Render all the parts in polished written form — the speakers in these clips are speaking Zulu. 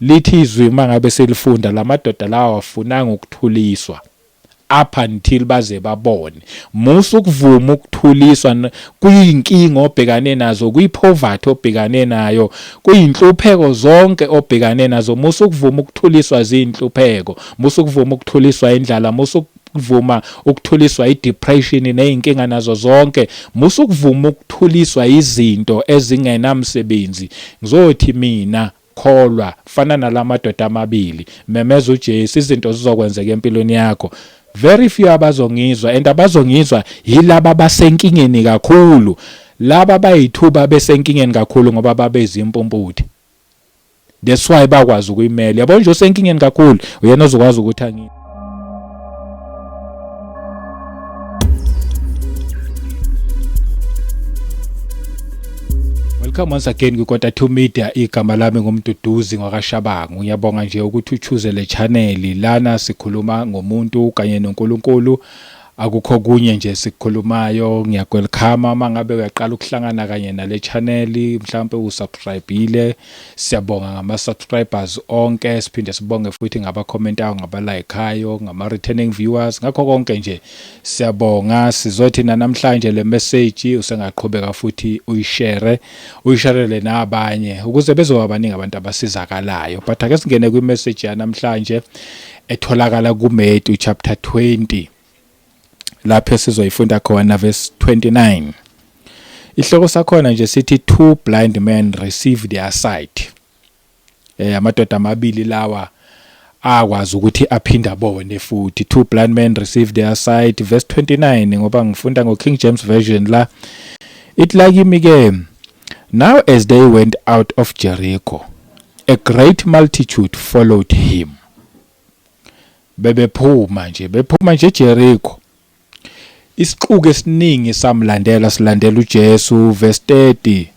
lithi izwi mangabe selifunda lamadoda lawa afunanga ukuthuliswa up until baze babone. Musu ukuvuma ukuthuliswa kuyinkinga obhekane nazo, kuyipoverty obhekane nayo, kuyinhlupheko zonke obhekane nazo. Musu ukuvuma ukuthuliswa izinhlupheko, musu ukuvuma ukuthuliswa indlala, musu ukuvuma ukuthuliswa idepression neyinkinga nazo zonke, musu ukuvuma ukuthuliswa izinto ezingenamsebenzi. Ngizothi mina Kholwa fana nalamadoda amabili, memeza uJesu, izinto zizokwenzeka empilweni yakho. Very few abazongizwa, and abazongizwa yilaba abasenkingeni kakhulu, laba bayithuba besenkingeni kakhulu ngoba babeza impumputhi. That's why bakwazi ukuyimela. Yabo nje usenkingeni kakhulu uyena ozokwazi ukuthi angini. Welcome once again ku-Kota2 Media. Igama lami ngumduduzi Shabangu. Ngiyabonga nje ukuthi uchoose le channel lana sikhuluma ngomuntu kanye noNkulunkulu. Akukho kunye nje sikhulumayo. Ngiyakwelcome mangabe uyaqala ukuhlangana kanye nale channel, mhlawumbe usubscribeile. Siyabonga ngama subscribers onke, siphinde sibonge futhi ngaba commentayo, ngaba likeayo, ngama returning viewers, ngakho konke nje siyabonga. Sizothi namhlanje le message usengaqhubeka futhi uyisharele nabanye ukuze bezoba abaningi abantu abasizakalayo. But ake singene kwi message ya namhlanje etholakala kuMatthew chapter 20. Lapho sizoyifunda khona verse 29. Ihloko sakhona nje sithi two blind men receive their sight. Amadoda amabili lawa akwazi ukuthi aphinda bone futhi. Two blind men receive their sight, verse 29 ngoba ngifunda ngo King James version la. It like him again. Now as they went out of Jericho, a great multitude followed him. Bephuma nje Jericho. Isixuku esiningi samlandela, silandela uJesu. Verse 30.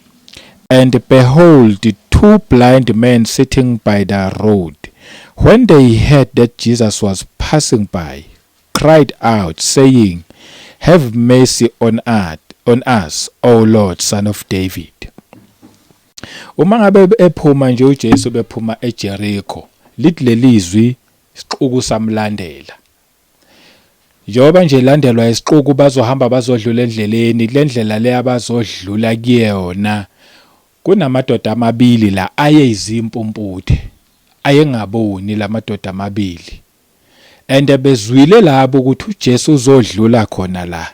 And behold, two blind men sitting by the road, when they heard that Jesus was passing by, cried out, saying, Have mercy on us, O Lord, Son of David. Uma ngabe ephuma nje uJesu bephuma eJericho, lithi lelizwi isixuku samlandela. Njoba nje landelwa isixuku bazohamba bazodlula endleleni, le ndlela le abazodlula kuyona kunamadoda amabili la ayezimpumputhe, ayengaboni lamadoda amabili. And bezwile labo ukuthi uJesu uzodlula khona la.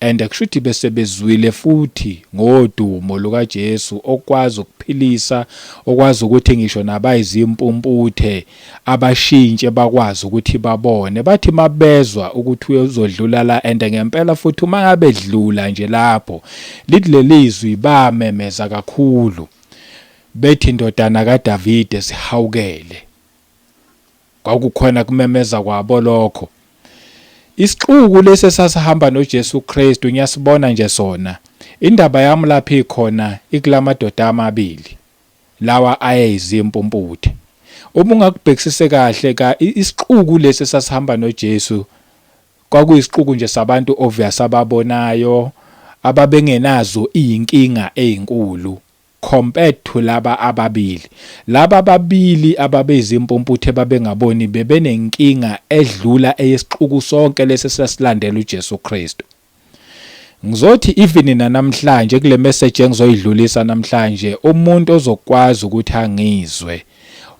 And kushuthi bese bezwile futhi ngodumo lukaJesu okwazi ukuphilisa, okwazi ukuthi ngisho nabayizimpumputhe abashintshe bakwazi ukuthi babone. Bathi mabezwa ukuthi uyozodlula la, and ngempela futhi uma ngabe dlula nje lapho, lithi lelizwi bamemeza kakhulu, bethi indodana kaDavide sihawukele. Kwakukhona kumemeza kwabo lokho. Isixuku lesi sasihamba noJesu Kristu ngiyasibona nje sona. Indaba yami lapha ikhona ikulamadoda amabili lawa ayezimpumputhe. Uma ungakubhekisise kahle isixuku lesi sasihamba noJesu kwakuyisixuku nje sabantu obvious ababonayo, ababengenazo inkinga ezinkulu compared to laba ababili. Laba ababili ababezimpumputhe babengaboni bebenenkinga edlula eyesixuku sonke lesi sasilandela uJesu Kristu. Ngizothi even namhlanje kule message engizoyidlulisa namhlanje, umuntu ozokwazi ukuthi angizwe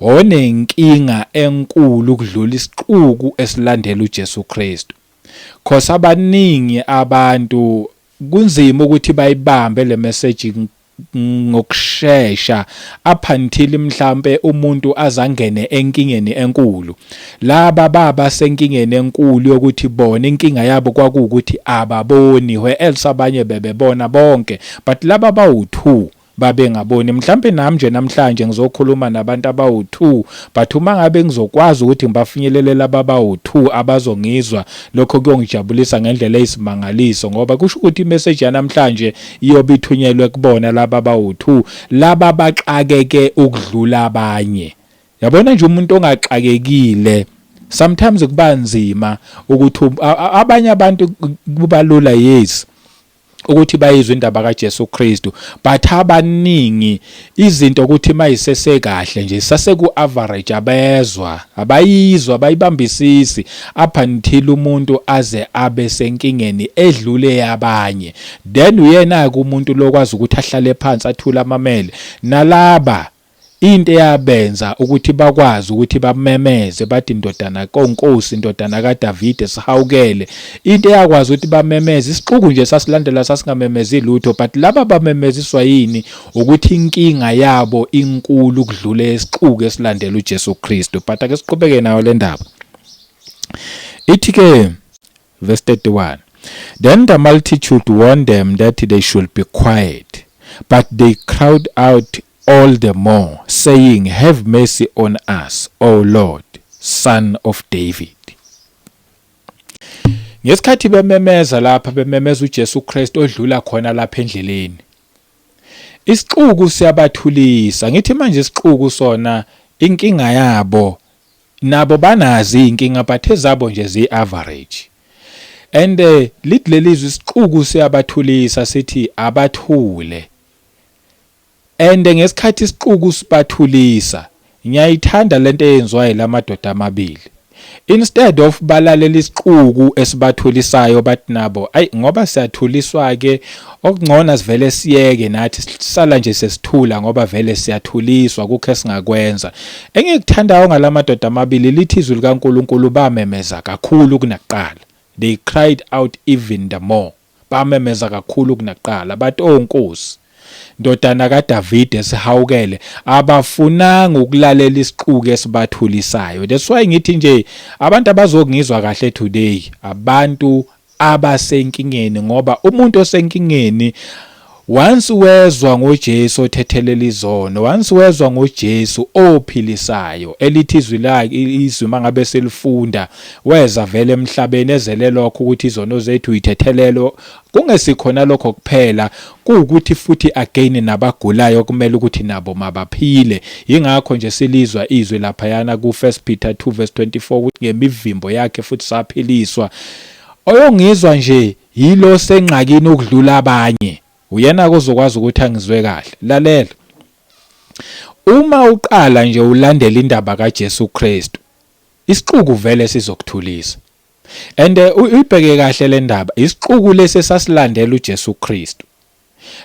onenkinga enkulu ukudlula isixuku esilandela uJesu Kristu. Because abaningi abantu kunzima ukuthi bayibambe le message ngokushesha up until mhlambe umuntu azangene enkingeni enkulu. Laba baba senkingeni enkulu yokuthi bona inkinga yabo kwakuukuthi ababoni, where else abanye bebebona bonke, but laba bawu2 babengaboni. Mhlambe nami nje namhlanje ngizokhuluma nabantu abawu2, but uma ngabe ngizokwazi ukuthi ngibafinyelele laba bawu2 abazongizwa, lokho kuyongijabulisa ngendlela eyisimangaliso, ngoba kusho ukuthi imessage yanamhlanje iyobe ithunyelwe kubona laba bawu2, laba baxakeke ukudlula abanye. Yabona nje umuntu ongaxakekile sometimes kuba nzima ukuthi abanye abantu kubalula, yes, ukuthi bayizwe indaba kaJesu Kristu, but abaningi izinto ukuthi mayisese kahle nje saseku average abayizwa bayibambisisi up until umuntu aze abe senkingeni edlule yabanye, then uyena ke umuntu lokwazi ukuthi ahlale phansi athula amamele nalaba into eyabenza ukuthi bakwazi ukuthi bamemeze bathi indodana konkosi, indodana kaDavide sihawukele. Into eyakwazi ukuthi bamemeze isixuku nje sasilandela sasingamemezi lutho, but laba bamemeziswa yini ukuthi inkinga yabo inkulu kudlula isixuku esilandela uJesu Kristu. But ake siqhubeke nayo le ndaba. Ithi ke verse 31, then the multitude warned them that they should be quiet, but they cried out all the more, saying, have mercy on us, O Lord, Son of David. Ngesikhathi bememeza lapha bememeza uJesu Kristu odlula khona lapha endleleni, isixuku siyabathulisa. Ngithi manje isixuku sona inkinga yabo nabo banazi inkinga, but ezabo nje zi-average. And lithi lelizwe isixuku siyabathulisa sithi abathule. And ngesikhathi isixuku sibathulisa, ngiyayithanda lento eyenziwayo lamadoda amabili. Instead of balalela isixuku esibathulisayo bathi nabo ngoba siyathuliswa ke okungcono sivele siyeke nathi sisala nje sesithula ngoba vele siyathuliswa kukho esingakwenza. Engikuthandayo ngalamadoda amabili lithi izwi likaNkulunkulu bamemeza kakhulu kunakuqala. They cried out even the more. Bamemeza kakhulu kunakuqala bathi onkosi, ndodana kaDavide sihawukele. Abafunanga ukulalela isixuku esibathulisayo. That's why ngithi nje abantu abazokungizwa kahle today abantu abasenkingeni, ngoba umuntu osenkingeni once wezwa ngoJesu othethelela izono, once wezwa ngoJesu ophilisayo, elithi izwi lakhe izwi mangabe selifunda weza vele emhlabeni ezele lokho ukuthi izono zethu uyithethelelo, kungesikhona lokho kuphela kuukuthi futhi again nabagulayo kumele ukuthi nabo mabaphile. Ingakho nje silizwa izwi lapha yana ku 1 Peter 2 verse 24 ukuthi ngemivimbo yakhe futhi saphiliswa. Oyongizwa nje yilo senqakini ukudlula abanye, uyena kozokwazi ukuthi angizwe kahle. Lalela, uma uqala nje ulandela indaba kaJesu Kristu, isixuku vele sizokuthulisa. And uyibheke kahle le ndaba, isixuku lesi sasilandela uJesu Kristu.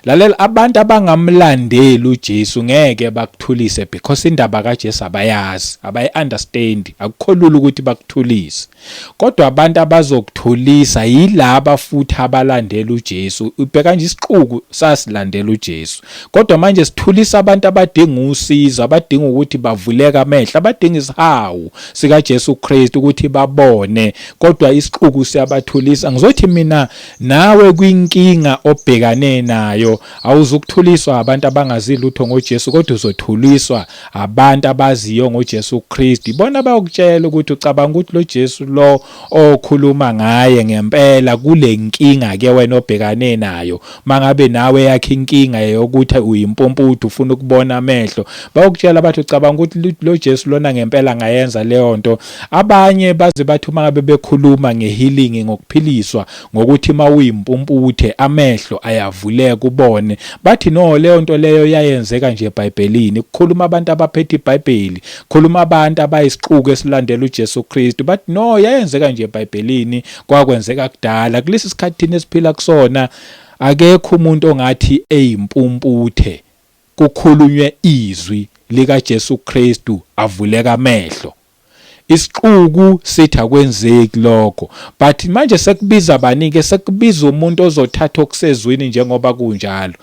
Lalela, abantu abangamlandeli uJesu ngeke bakuthulise because indaba kaJesu abayazi, abayi-understand, akukho lula ukuthi bakuthulise. Kodwa abantu abazokuthulisa yilaba futhi abalandela uJesu. Ubheka nje isixuku sasilandela uJesu, kodwa manje sithulisa abantu abadinga usizo, abadinga ukuthi bavuleke amehlo, abadinga isihawu sikaJesu Kristu ukuthi babone. Kodwa isixuku siyabathulisa. Ngizothi mina nawe kwinkinga obhekane nayo awuzukuthuliswa abantu abangazi lutho ngoJesu, kodwa uzothuliswa abantu abaziyo ngoJesu Kristu. Ibona bayokutshela ukuthi ucabanga ukuthi lo Jesu lo okhuluma ngaye ngempela kule nkinga ke wena obhekane nayo. Mangabe nawe yakhe inkinga yokuthi uyimpomputhu ufuna ukubona amehlo, bayokutshela bathi ucabanga ukuthi lo Jesu lona ngempela ngayenza leyo nto. Abanye baze bathi mangabe bekhuluma ngehealing, ngokuphiliswa, ngokuthi mawuyimpomputhe amehlo ayavuleka ubone, bathi no leyo nto leyo yayenzeka nje eBhayibhelini. Kukhuluma abantu abaphethe iBhayibheli, khuluma abantu abayisixuku esilandela uJesu Kristu, bathi no yayenzeka nje eBhayibhelini, kwakwenzeka kudala. Kulesi sikhathini esiphila kusona akekho umuntu ongathi eyimpumputhe kukhulunywe izwi likaJesu Kristu avuleka amehlo. Isixuku sithi akwenzeki lokho, but manje sekubiza abanike, sekubiza umuntu ozothatha okusezweni njengoba kunjalo.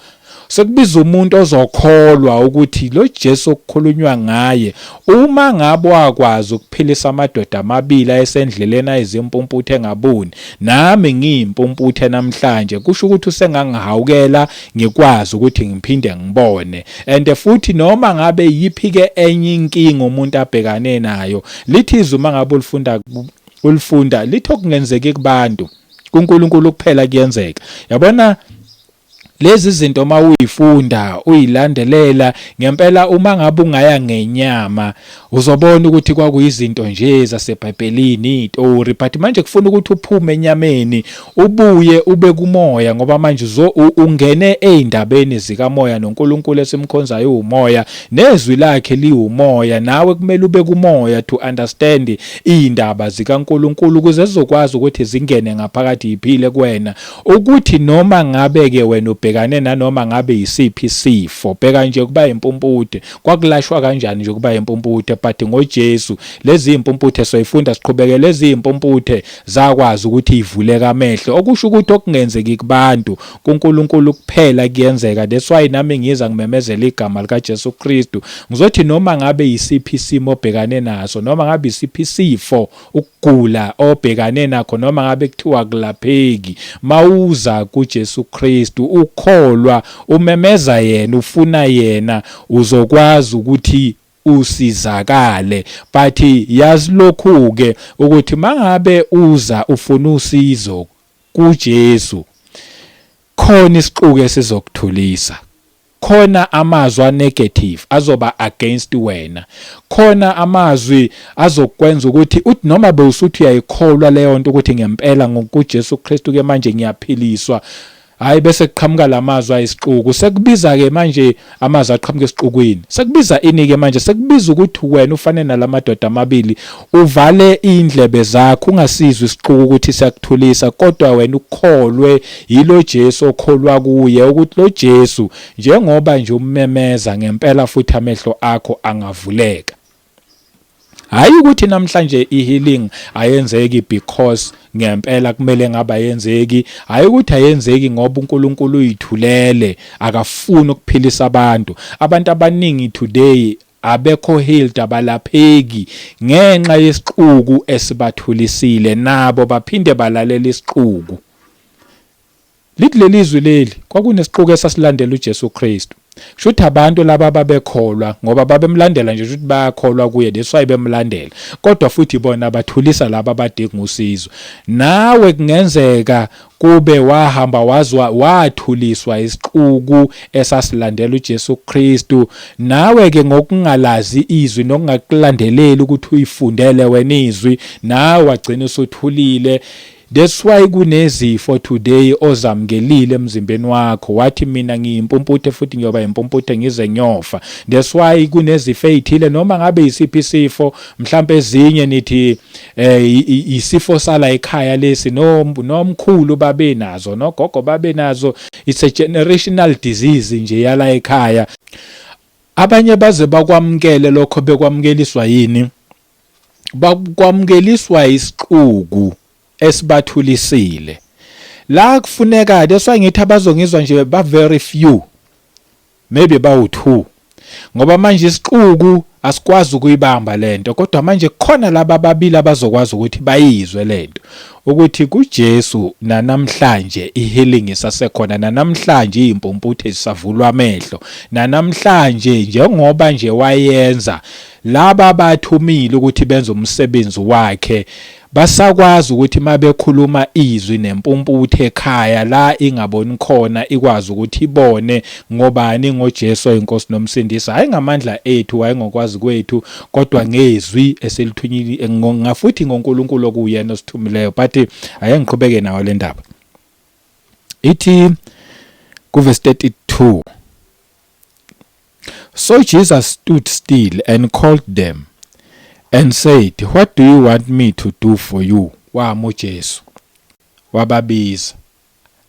Sekubiza umuntu ozokholwa ukuthi lo Jesu okukhulunywa ngaye uma ngabe wakwazi ukuphilisa amadoda amabili ayesendleleni ayizimpumputhe engaboni, nami ngiyimpumputhe namhlanje, kusho ukuthi usengangihawukela ngikwazi ukuthi ngiphinde ngibone. And futhi noma ngabe yiphike enye inkinga umuntu abhekane nayo, lithi izwi mangabe ulifunda lithi okungenzeki kubantu kuNkulunkulu kuphela kuyenzeka. Yabona Lezi zinto mawuyifunda uyilandelela ngempela uma ngabe ungaya ngenyama uzobona ukuthi kwakuyizinto nje zaseBhayibhelini izitori, but manje kufuna ukuthi uphume enyameni ubuye ube kumoya, ngoba manje ungene ezindabeni zikamoya noNkulunkulu esimkhonzayo umoya nezwi lakhe liwumoya, nawe kumele ube kumoya to understand izindaba zikaNkulunkulu ukuze zizokwazi ukuthi zingene ngaphakathi iphile kuwena, ukuthi noma ngabe ke wena ubhekane nanoma ngabe yisiphi isifo, bheka nje kuba impumputhe, kwakulashwa kanjani nje kuba impumputhe, but ngoJesu lezi impumputhe soyifunda siqhubeke, lezi impumputhe zakwazi ukuthi ivuleke amehlo, okusho ukuthi okungenzeki kubantu kuNkulunkulu kuphela kuyenzeka. That's why nami ngiza ngimemezela igama likaJesu Kristu, ngizothi noma ngabe yisiphi isimo obhekane naso, noma ngabe yisiphi isifo ukugula obhekane nakho, noma ngabe kuthiwa kulapheki, mawuza kuJesu Kristu ukholwa umemeza yena ufuna yena uzokwazi ukuthi usizakale. But yazi lokhu ke ukuthi mangabe uza ufuna usizo kuJesu, khona isixuku esizokuthulisa, khona amazwi negative azoba against wena, khona amazwi azokwenza ukuthi uthi noma bewusuthi uyayikholwa leyo nto ukuthi ngempela ngokuJesu Kristu ke manje ngiyaphiliswa, hayi bese kuqhamuka lamazwi ayisixuku, sekubiza ke manje amazwi aqhamuka esixukwini, sekubiza ini ke manje, sekubiza ukuthi wena ufane nalamadoda amabili uvale indlebe zakho ungasizwe isixuku ukuthi siyakuthulisa, kodwa wena ukholwe yilo Jesu okholwa kuye, ukuthi lo Jesu njengoba nje ummemeza ngempela futhi amehlo akho angavuleka. Hayi ukuthi namhlanje i-healing ayenzeki because ngempela kumele ngaba yenzeki, hayi ukuthi ayenzeki ngoba uNkulunkulu uyithulele akafuni ukuphilisa abantu. Abantu abaningi today abekho healed, abalapheki ngenxa yesixuku esibathulisile, nabo baphinde balalela isixuku. Lithi lelizwi leli kwakunesixuku esasilandela uJesu Kristu. Shuthi abantu laba babekholwa ngoba babemlandela nje ukuthi bayakholwa kuye, that's why bemlandela, kodwa futhi bona bathulisa laba abadinga usizo. Nawe kungenzeka kube wahamba wathuliswa isixuku esasilandela uJesu Kristu, nawe ke ngokungalazi izwi nokungakulandeleli ukuthi uyifundele wena izwi, nawe wagcina usuthulile. That's why kunezifo today ozamgelile emzimbeni wakho, wathi mina ngiyimpumputhe futhi ngiyoba impumputhe ngize nyofa. That's why kunezifo ezithile, noma ngabe isiphi isifo, mhlawumbe ezinye nithi isifo sala ekhaya lesi nomkhulu babe nazo, nogogo babe nazo, it's a generational disease nje yala ekhaya. Abanye baze bakwamukele lokho bekwamukeliswa yini, bakwamukeliswa isixuku esibathulisile. La kufuneka deswa ngithi abazongizwa nje ba very few, maybe bawu2, ngoba manje isixuku asikwazi ukuyibamba lento, kodwa manje khona laba babili abazokwazi ukuthi bayizwe lento, ukuthi kuJesu nanamhlanje ihealing isasekhona, nanamhlanje impumputhe isavulwa amehlo, nanamhlanje njengoba nje wayenza laba bathumile ukuthi benze umsebenzi wakhe, basakwazi ukuthi mabekhuluma izwi nempumputhe ekhaya la ingaboni khona ikwazi ukuthi ibone ngobani, ngoJesu oyinkosi nomsindisi, hayi ngamandla ethu, hayi ngokwazi kwethu, kodwa ngezwi eselithunyile ngafuthi ngoNkulunkulu okuyena osithumileyo. But ake ngiqhubeke nawo le ndaba. Ithi ku verse 32, so Jesus stood still and called them and said, what do you want me to do for you? Wamo Jesu wababiza.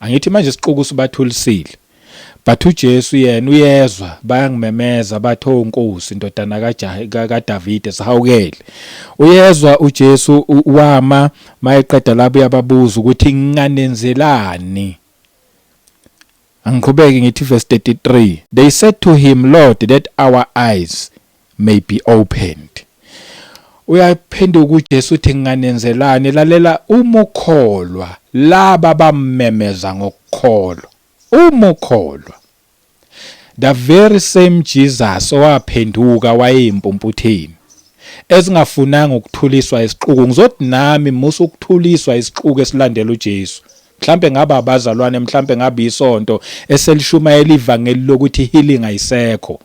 Angithi manje isixuku sibathulisile, but uJesu yena uyezwa, bayangimemeza bathi onkosi indodana kaDavide sihawukele. Uyezwa uJesu wama mayeqeda labo yababuza ukuthi nginganenzelani. Angiqhubeke ngithi verse 33, they said to him, Lord, that our eyes may be opened. Uyaphenduka uJesu uthi nginganenzelani. Lalela, uma ukholwa laba bammemeza ngokukholwa, uma ukholwa, the very same Jesus owaphenduka wayeyimpumphutheni ezingafunanga ukuthuliswa isixuku. Ngizothi nami musu ukuthuliswa isixuku esilandela uJesu, mhlambe ngaba abazalwane, mhlambe ngabe isonto eselishumayela ivangeli lokuthi healing ayisekho.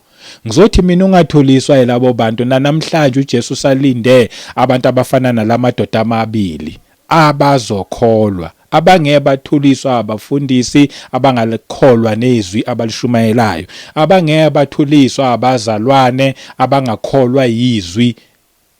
Ngizothi mina ungathuliswa yilabo bantu. Namhlanje uJesu salinde abantu abafana nalamadoda amabili abazokholwa, abangeke bathuliswa abafundisi abangakholwa nezwi abalishumayelayo, abangeke bathuliswa abazalwane abangakholwa yizwi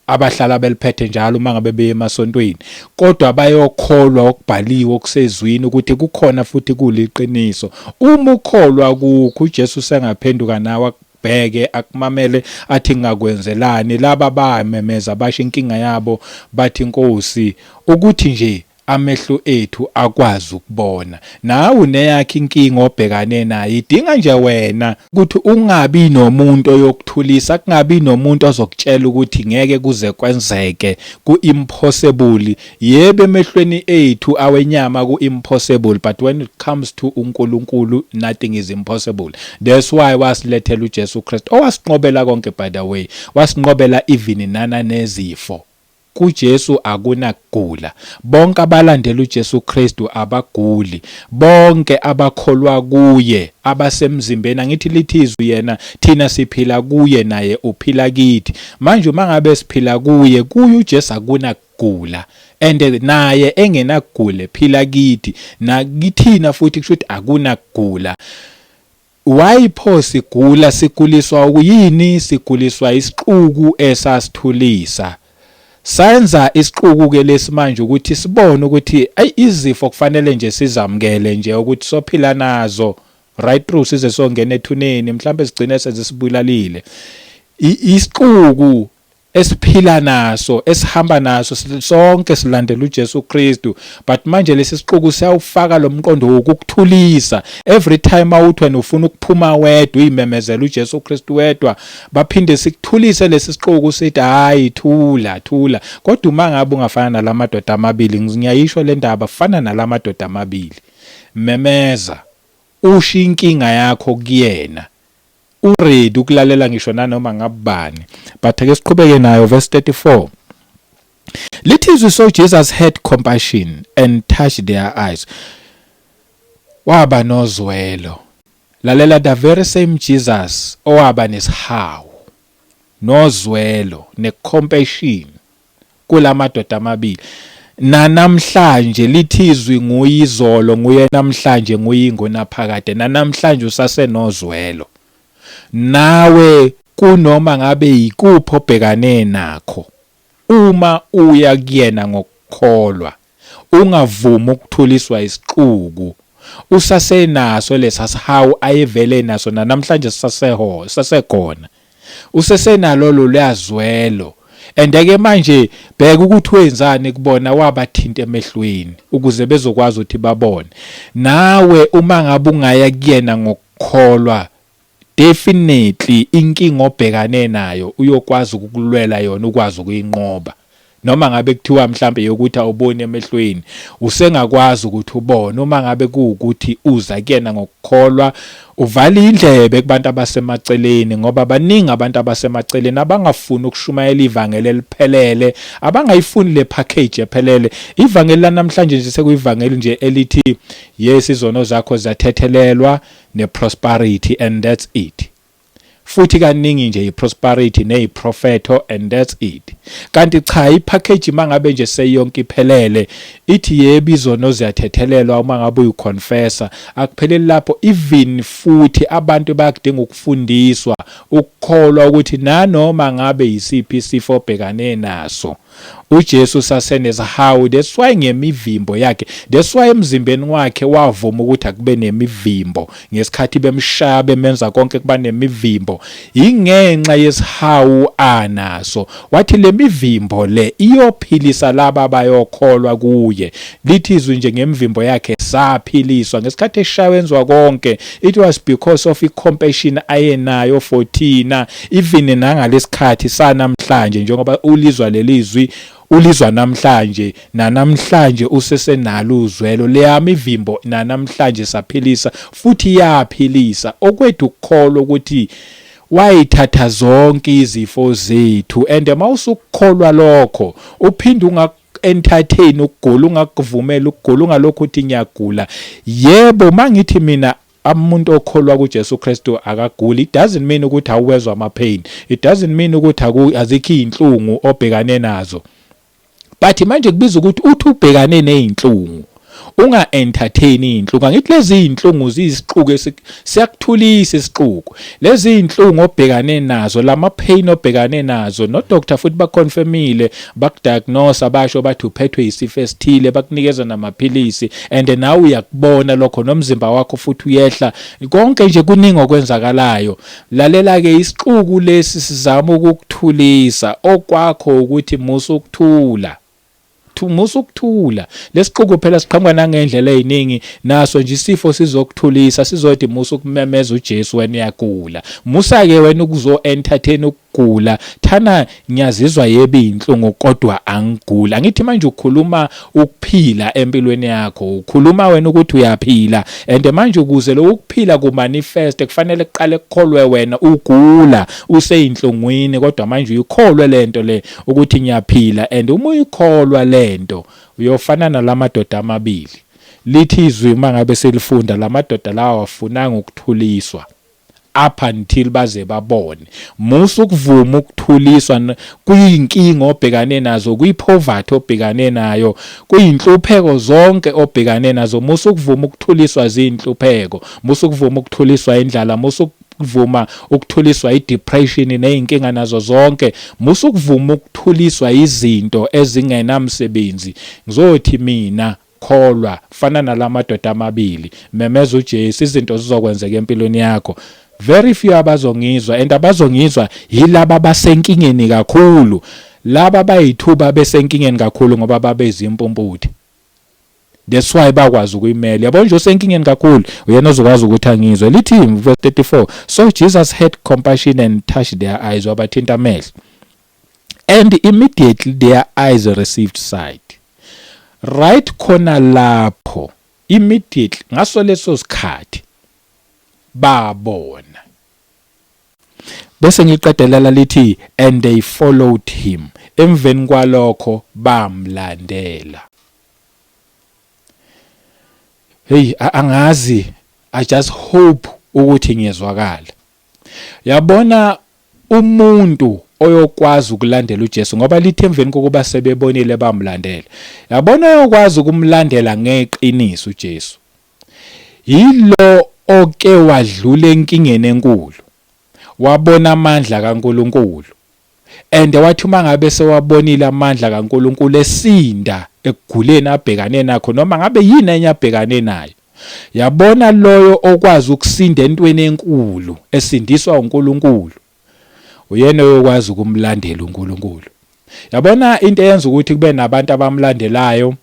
abahlala beliphethe njalo mangabe beye emasontweni, kodwa bayokholwa okubhaliwe okusezwini ukuthi kukhona futhi kuliqiniso. Uma ukholwa kukho, uJesu sengaphenduka nawe bheke akumamele athi ngakwenzelani. Laba bamemeza basho inkinga yabo bathi Nkosi ukuthi nje amehlo ethu akwazi ukubona. Nawe neyakhe inkinga obhekane nayo idinga nje wena ukuthi ungabi nomuntu oyokuthulisa, kungabi nomuntu ozokutshela ukuthi ngeke kuze kwenzeke ku-impossible. Yebo emehlweni ethu awenyama ku-impossible, but when it comes to uNkulunkulu nothing is impossible. That's why wasilethela uJesu Kristu owasinqobela konke, by the way wasinqobela even nana nezifo. KuJesu akunakugula. Bonke abalandela uJesu Kristu abaguli. Bonke abakholwa kuye abasemzimbeni, angithi lithi izwi yena thina siphila kuye naye uphila kithi. Manje uma ngabe siphila kuye uJesu akunakugula, and naye engenakugula phila kithi, nakithina futhi kusho ukuthi akunakugula. Why pho sigula? Siguliswa uyini? Siguliswa isixuku esasithulisa. Senza isixuku ke lesimanje ukuthi sibone ukuthi izifo kufanele nje sizamkele nje ukuthi sophila nazo right through, size songena ethuneni, mhlawumbe sigcine sezisibulalile. Isixuku esiphila naso, esihamba naso sonke silandela uJesu Kristu, but manje lesi sixuku siyawufaka lo mqondo wokukuthulisa. Every time awuthi wena ufuna ukuphuma wedwa uyimemezela uJesu Kristu wedwa, baphinde sikuthulise lesi sixuku sithi hayi thula. Kodwa uma ngabe ungafana nalamadoda amabili, ngiyayisho le ndaba, fana nalamadoda amabili, memeza, usho inkinga yakho kuyena, uready ukulalela ngisho nanoma ngabani. But ake siqhubeke nayo verse 34. Lithi so Jesus had compassion and touched their eyes. Waba nozwelo. Lalela, the very same Jesus owaba nesihawu, nozwelo, ne-compassion kulamadoda amabili. Namhlanje lithi izwi nguyizolo, nguye namhlanje, nguyingonaphakade, namhlanje usasenozwelo. Nawe kunoma ngabe yikuphi obhekane nakho, uma uya kuyena ngokukholwa, ungavumi ukuthuliswa isixuku, usasenaso lesasihawu ayevele naso namhlanje sasekhona, usesenalo lolwazwelo. Andeke manje bheka ukuthi wenzani kubona, wabathinta emehlweni ukuze bezokwazi ukuthi babone. Nawe uma ngabe ungaya kuyena ngokukholwa, definitely inkinga obhekane nayo uyokwazi ukulwela yona, ukwazi ukuyinqoba. Noma ngabe kuthiwa mhlambe yokuthi awuboni emehlweni, usengakwazi ukuthi ubone. Uma ngabe kuukuthi uza kuyena ngokukholwa, uvale indlebe kubantu abasemaceleni, ngoba baningi abantu abasemaceleni abangafuni ukushumayela ivangeli eliphelele, abangayifuni le package ephelele. Ivangeli lanamhlanje nje sekuyivangeli nje elithi yes izono zakho zathethelelwa ne-prosperity and that's it. Futhi kaningi nje i-prosperity neyiprofetho and that's it. Kanti cha, ipackage mangabe nje seyonke iphelele, ithi yebo izono ziyathethelelwa uma ngabe uyiconfessa, akupheleli lapho. Even futhi abantu bayakudinga ukufundiswa, ukukholwa ukuthi nanoma ngabe yisiphi isifo obhekane naso, uJesu sasenezihawu. That's why ngemivimbo yakhe, that's why emzimbeni wakhe wavuma ukuthi akube nemivimbo ngesikhathi bemshaya bemenza konke kuba nemivimbo, ingenxa yesihawu anaso. Wathi le mivimbo le iyophilisa laba abayokholwa kuye. Lithi izwi nje ngemivimbo yakhe saphiliswa ngesikhathi eshayenzwa konke. It was because of i-compassion ayenayo for thina, even nangalesikhathi sanamhlanje, njengoba ulizwa lelizwi ulizwa namhlanje, namhlanje usesenalo uzwelo. Leya mivimbo namhlanje saphilisa futhi yaphilisa. Okwethu ukukholwa ukuthi wayithatha zonke izifo zethu, and mawusukholwa lokho uphinde entertain ukugula, ungakuvumela ukugula, ungalokho uthi ngiyagula. Yebo, mangithi mina umuntu okholwa kuJesu Kristu akaguli, it doesn't mean ukuthi awuwezwa ama pain, it doesn't mean ukuthi azikho izinhlungu obhekane nazo. But manje kubiza ukuthi uthi ubhekane nezinhlungu unga-entertain iy'nhlungu. Angithi lezi iy'nhlungu ziyisixuku siyakuthulisa isixuku. Lezi iy'nhlungu obhekane nazo, lama pain obhekane nazo, no-doctor futhi bakonfirmile, bakudiagnose, abasho bathi uphethwe isifo esithile, bakunikeza namaphilisi, and nawe uyakubona lokho, nomzimba wakho futhi uyehla. Konke nje kuningi okwenzakalayo. Lalela-ke, isixuku lesi sizama ukukuthulisa, okwakho ukuthi musa ukuthula. Musa ukuthula. Lesixuku phela siqhamuka nangendlela eziningi, naso nje isifo sizokuthulisa, sizothi musa ukumemeza uJesu wena uyagula. Musa ke wena ukuzo entertain ukugula, thana ngiyazizwa yebo izinhlungu kodwa angiguli. Angithi manje ukhuluma ukuphila empilweni yakho, ukhuluma wena ukuthi uyaphila, and manje ukuze lo ukuphila ku manifest kufanele kuqale kukholwe wena ugula useyinhlungwini, kodwa manje uyikholwe lento le ukuthi ngiyaphila. And uma uyikholwa lento uyofana nalamadoda amabili. Lithi izwi mangabe selifunda, lamadoda lawa afunanga ukuthuliswa up until baze babone. Musa ukuvuma ukuthuliswa kuyinkinga obhekane nazo, kuyipoverty obhekane nayo, kuyinhlupheko zonke obhekane nazo. Musa ukuvuma ukuthuliswa izinhlupheko, musa ukuvuma ukuthuliswa indlala, musa ukuvuma ukuthuliswa i-depression neyinkinga nazo zonke, musa ukuvuma ukuthuliswa izinto ezingenamsebenzi. Ngizothi mina kholwa, fana nalamadoda amabili, memeza uJesu, izinto zizokwenzeka empilweni yakho. Very few abazongizwa, and abazongizwa yilaba abasenkingeni kakhulu, laba bayithuba besenkingeni kakhulu ngoba babeza impumputhi. That's why bakwazi ukuyimela. Yabo nje usenkingeni kakhulu uyena ozokwazi ukuthi angizwe. Lithi verse 34, so Jesus had compassion and touched their eyes, wabathinta amehlo, and immediately their eyes received sight. Right khona lapho, immediately, ngaso leso sikhathi babona. Bese ngiqedelela lithi and they followed him. Emveni kwalokho bamlandela. Hey, angazi, I just hope ukuthi ngiyezwakala. Yabona umuntu oyokwazi ukulandela uJesu, ngoba lithi emveni kokuba sebebonile bamlandela. Yabona oyokwazi ukumlandela ngeqiniso uJesu, yilo oke wadlula enkingeni enkulu, wabona amandla kaNkulunkulu, and wathi mangabe sewabonile amandla kaNkulunkulu esinda ekuguleni abhekane nakho, noma ngabe yini enye abhekane nayo, yabona loyo okwazi ukusinda entweni enkulu esindiswa uNkulunkulu, uyena oyokwazi ukumlandela uNkulunkulu. Yabona into eyenza ukuthi kube nabantu abamlandelayo,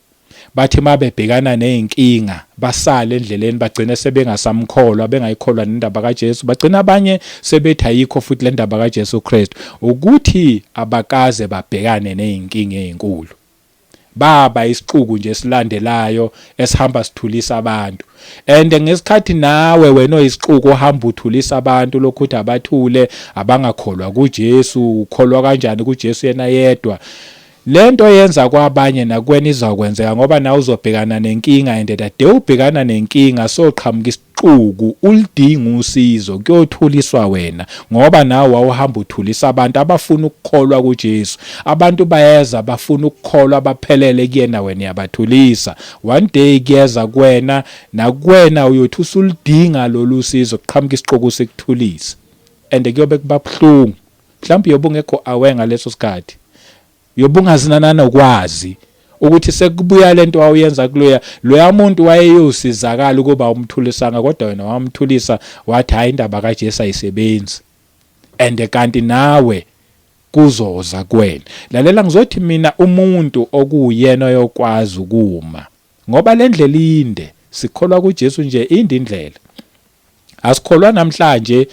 bathi mabebhekana nezinkinga basale endleleni, bagcina sebengasamkholwa, bengayikholwa nendaba kaJesu, bagcina abanye sebethi ayikho futhi le ndaba kaJesu Kristu, ukuthi abakaze babhekane nezinkinga ezinkulu. Baba isixuku nje silandelayo esihamba sithulisa abantu. And ngesikhathi nawe wena oyisixuku ohamba uthulisa abantu lokuthi abathule, abangakholwa kuJesu, ukholwa kanjani kuJesu yena yedwa, lento yenza kwabanye nakuwena izakwenzeka, ngoba nawe uzobhekana nenkinga, and that day ubhekana nenkinga soqhamuka isixuku ulidinga usizo, kuyothuliswa wena, ngoba nawe wawuhamba uthulisa abantu abafuna ukukholwa kuJesu. Abantu bayeza bafuna ukukholwa baphelele kuyena, wena yabathulisa. One day kuyeza kuwena, nakuwena uyothi usulidinga lolu sizo, kuqhamuka isixuku sikuthulisa, and kuyobe kubabuhlungu. Mhlawumbe yobe ungekho aware ngaleso sikhathi, yobungazinana ukwazi ukuthi sekubuya lento wawuyenza loya muntu wayeyosizakala ukuba umthulisanga, kodwa wena wamthulisa, wathi hayi indaba kaJesu ayisebenzi, and kanti nawe kuzoza kuwena. Lalela, ngizothi mina umuntu okuyena oyokwazi ukuma, ngoba le ndlela inde, sikholwa kuJesu nje inde indlela. Asikholwa namhlanje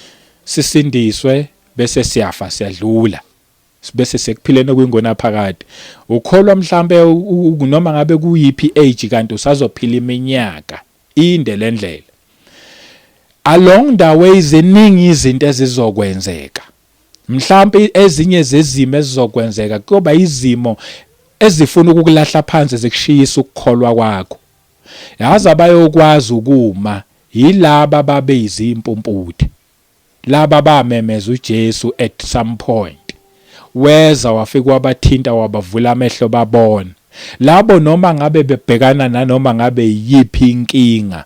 sisindiswe bese siyafa siyadlula, bese sekuphilene kwingona phakade. Ukholwa mhlambe noma ngabe kuyiphi age kanti usazophila iminyaka inde le ndlela. Along the way ziningi izinto ezizokwenzeka, mhlambe ezinye zezimo ezizokwenzeka kuba izimo ezifuna ukukulahla phansi zikushiyisa ukukholwa kwakho. Yazi abayokwazi ukuma yilaba babe izimpumputhe, laba bamemeza uJesu at some point. Weza wafika wabathinta wabavula amehlo babona. Labo noma ngabe bebhekana nanoma ngabe yiphi inkinga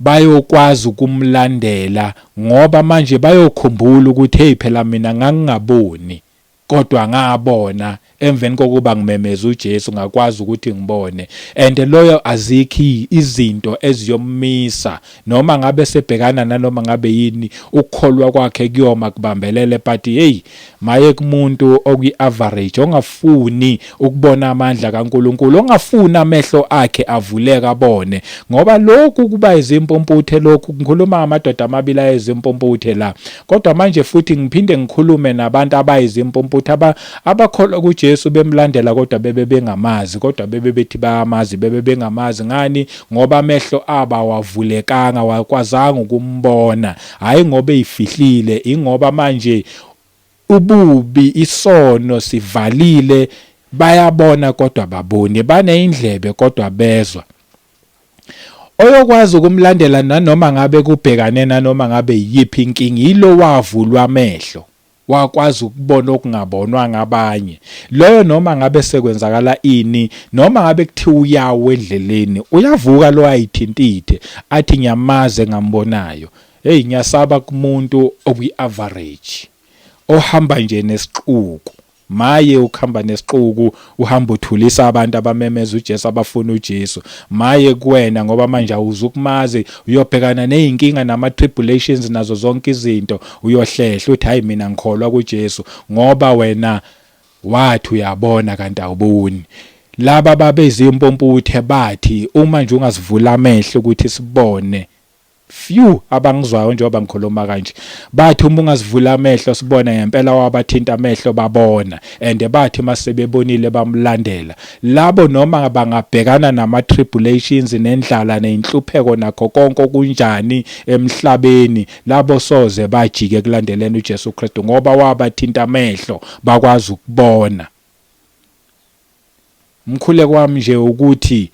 bayokwazi ukumlandela ngoba manje bayokhumbula ukuthi hey phela mina ngangingaboni kodwa ngabona emveni kokuba ngimemeza uJesu ngakwazi ukuthi ngibone. And loyo azikhi izinto eziyomisa noma ngabe sebhekana nanoma ngabe yini ukukholwa kwakhe kuyoma kubambelele, but hey maye kumuntu okuyi-average ongafuni ukubona amandla kaNkulunkulu, ongafuni amehlo akhe avuleka abone, ngoba lokhu kuba izimpumputhe, lokhu ngikhuluma ngamadoda amabili ayizimpumputhe la, kodwa manje futhi ngiphinde ngikhulume nabantu abayizimpumputhe abakholwa kuJesu bemlandela kodwa bebe bengamazi, kodwa bebe bethi bayamazi bebe bengamazi. Ngani? Ngoba amehlo aba wavulekanga, wakwazanga ukumbona, hayi ngoba eyifihlile, ingoba manje ububi isono sivalile, bayabona kodwa baboni, baneyindlebe kodwa bezwa. Oyokwazi ukumlandela nanoma ngabe kubhekane nanoma ngabe yiphi inkinga yilo wavulwa amehlo, wakwazi ukubona okungabonwa ngabanye. Loyo noma ngabe sekwenzakala ini, noma ngabe kuthiwa uyawo endleleni, uyavuka lo ayithintithe athi ngiyamaze ngambonayo. Hey ngiyasaba kumuntu okuyi-average ohamba nje nesixuku. Maye ukuhamba nesixuku, uhamba uthulisa abantu abamemeza uJesu abafuna uJesu. Maye kuwena ngoba manje awuzukumazi, uyobhekana nezinkinga nama tribulations nazo zonke izinto, uyohlehla uthi hayi mina ngikholwa kuJesu ngoba wena wathi uyabona kanti awuboni. Laba babezimpumputhe bathi uma nje ungazivula amehlo ukuthi sibone, few abangizwayo njengoba ngikhuluma kanje, bathi uma ungazivula amehlo sibona ngempela wabathinta amehlo babona, and bathi masebebonile bamlandela. Labo noma bangabhekana nama tribulations nendlala nenhlupheko nakho konke kunjani emhlabeni, labo soze bajike kulandeleni uJesu Kristu ngoba wabathinta amehlo bakwazi ukubona. Mkhule kwami nje ukuthi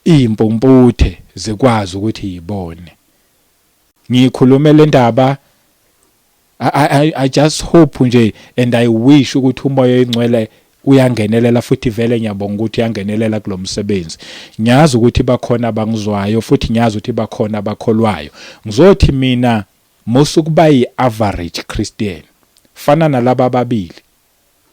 impumputhe zikwazi ukuthi yibone. Ngikhulume le ndaba, I just hope nje and I wish ukuthi umoya oyingcwele uyangenelela, futhi vele ngiyabonga ukuthi uyangenelela kulomsebenzi. Ngiyazi ukuthi bakhona abangizwayo, futhi ngiyazi ukuthi bakhona abakholwayo. Ngizothi mina musukuba yi-average Christian fana nalaba ababili.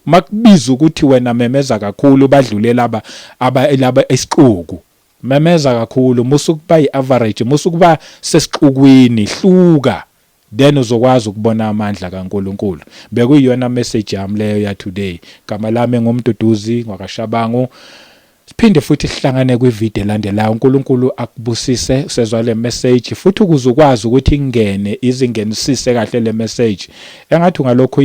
Makubiza ukuthi wena memeza kakhulu badlule laba isixuku, memeza kakhulu, musukuba yi-average, musukuba sesixukwini, hluka, then uzokwazi ukubona amandla kaNkulunkulu. Bekuyiyona message yami leyo ya today. Gama lami ngumduduzi Shabangu. Siphinde futhi sihlangane kwivideo elandelayo. uNkulunkulu akubusise sezwa le message, futhi ukuzukwazi ukuthi ingene izingenisise kahle le message. Engathi ngalokho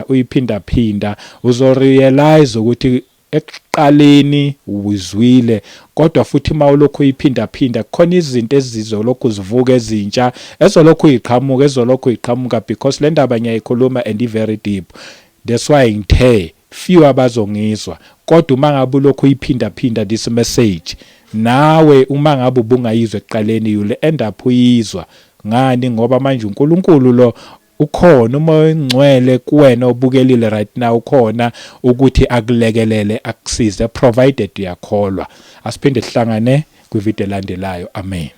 uyiphinda uzorealize ukuthi ekuqaleni uzwile, kodwa futhi mawulokho uyiphinda khona izinto ezizolokhu zivuka ezintsha, ezolokhu iqhamuka, because le ndaba ngiyayikhuluma and very deep. That's why ngithe few abazongizwa, kodwa uma ngabe ulokhu uyiphinda this message, nawe uma ngabe ubungayizwe ekuqaleni you'll end up uyizwa. Ngani? Ngoba manje uNkulunkulu lo ukhona, umoya oyingcwele kuwena obukelile right now ukhona ukuthi akulekelele, akusize, provided uyakholwa. Asiphinde sihlangane kwivideo elandelayo. Amen.